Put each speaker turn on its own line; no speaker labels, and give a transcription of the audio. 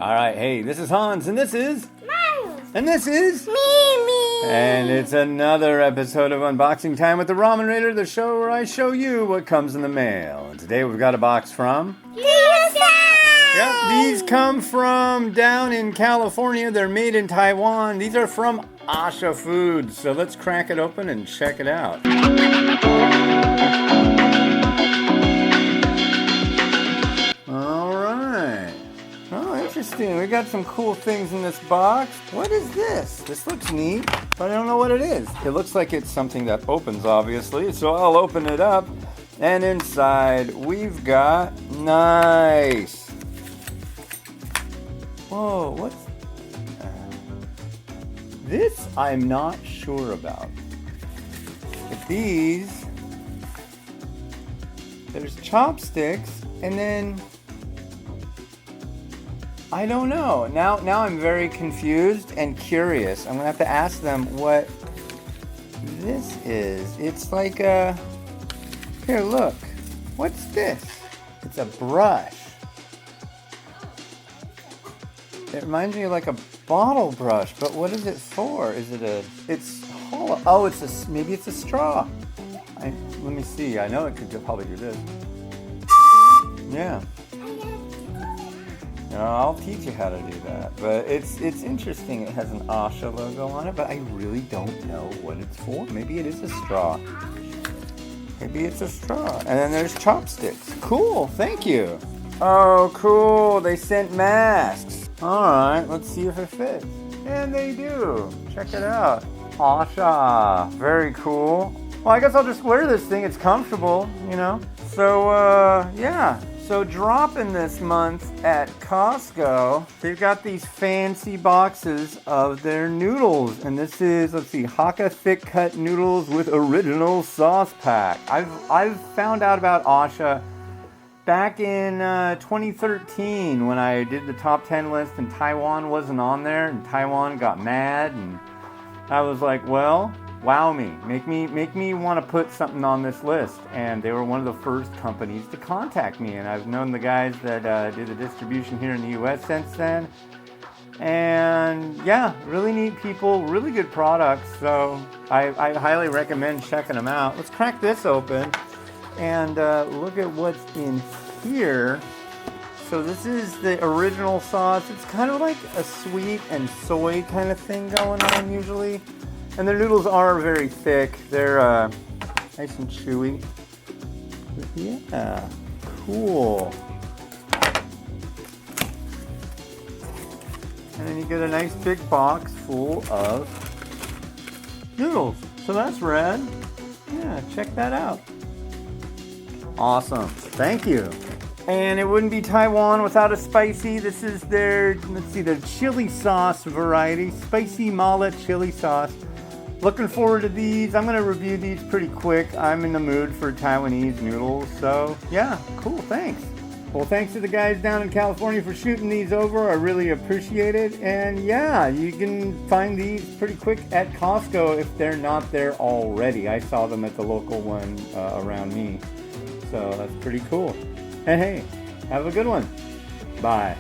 All right, hey, this is Hans, and this is...
Miles.
And this is...
Mimi.
And it's another episode of Unboxing Time with the Ramen Raider, the show where I show you what comes in the mail. And today we've got a box from... Yep, these come from down in California. They're made in Taiwan. These are from a-sha Foods. So let's crack it open and check it out. All right. Oh, interesting. We got some cool things in this box. What is this? This looks neat, but I don't know what it is. It looks like it's something that opens, obviously. So I'll open it up. And inside, we've got... Nice. Whoa, what's... this I'm not sure about. But these... there's chopsticks, and then... I don't know. Now I'm very confused and curious. I'm gonna have to ask them what this is. It's like a... Here, look. What's this? It's a brush. It reminds me of like a bottle brush, but what is it for? Is it a... It's hollow. Oh, it's a... Maybe it's a straw. Let me see. I know it could probably do this. Yeah. I'll teach you how to do that. But it's interesting. It has an a-sha logo on it, but I really don't know what it's for. Maybe it is a straw. Maybe it's a straw. And then there's chopsticks. Cool. Thank you. Oh, cool. They sent masks. All right. Let's see if it fits. And they do. Check it out. a-sha. Very cool. Well, I guess I'll just wear this thing. It's comfortable, you know. So, yeah. So dropping this month at Costco, they've got these fancy boxes of their noodles. And this is, let's see, Hakka thick cut noodles with original sauce pack. I've found out about a-sha back in 2013 when I did the top 10 list and Taiwan wasn't on there, and Taiwan got mad, and I was like, well, wow me, make me want to put something on this list. And they were one of the first companies to contact me, and I've known the guys that do the distribution here in the US since then. And yeah, really neat people, really good products, so I highly recommend checking them out. Let's crack this open and look at what's in here. So this is the original sauce. It's kind of like a sweet and soy kind of thing going on usually. And their noodles are very thick. They're nice and chewy. But yeah, cool. And then you get a nice big box full of noodles. So that's rad. Yeah, check that out. Awesome. Thank you. And it wouldn't be Taiwan without a spicy. This is their, let's see, their chili sauce variety. Spicy mala chili sauce. Looking forward to these. I'm going to review these pretty quick. I'm in the mood for Taiwanese noodles. So, yeah, cool. Thanks. Well, thanks to the guys down in California for shooting these over. I really appreciate it. And, yeah, you can find these pretty quick at Costco if they're not there already. I saw them at the local one around me. So, that's pretty cool. And, hey, have a good one. Bye.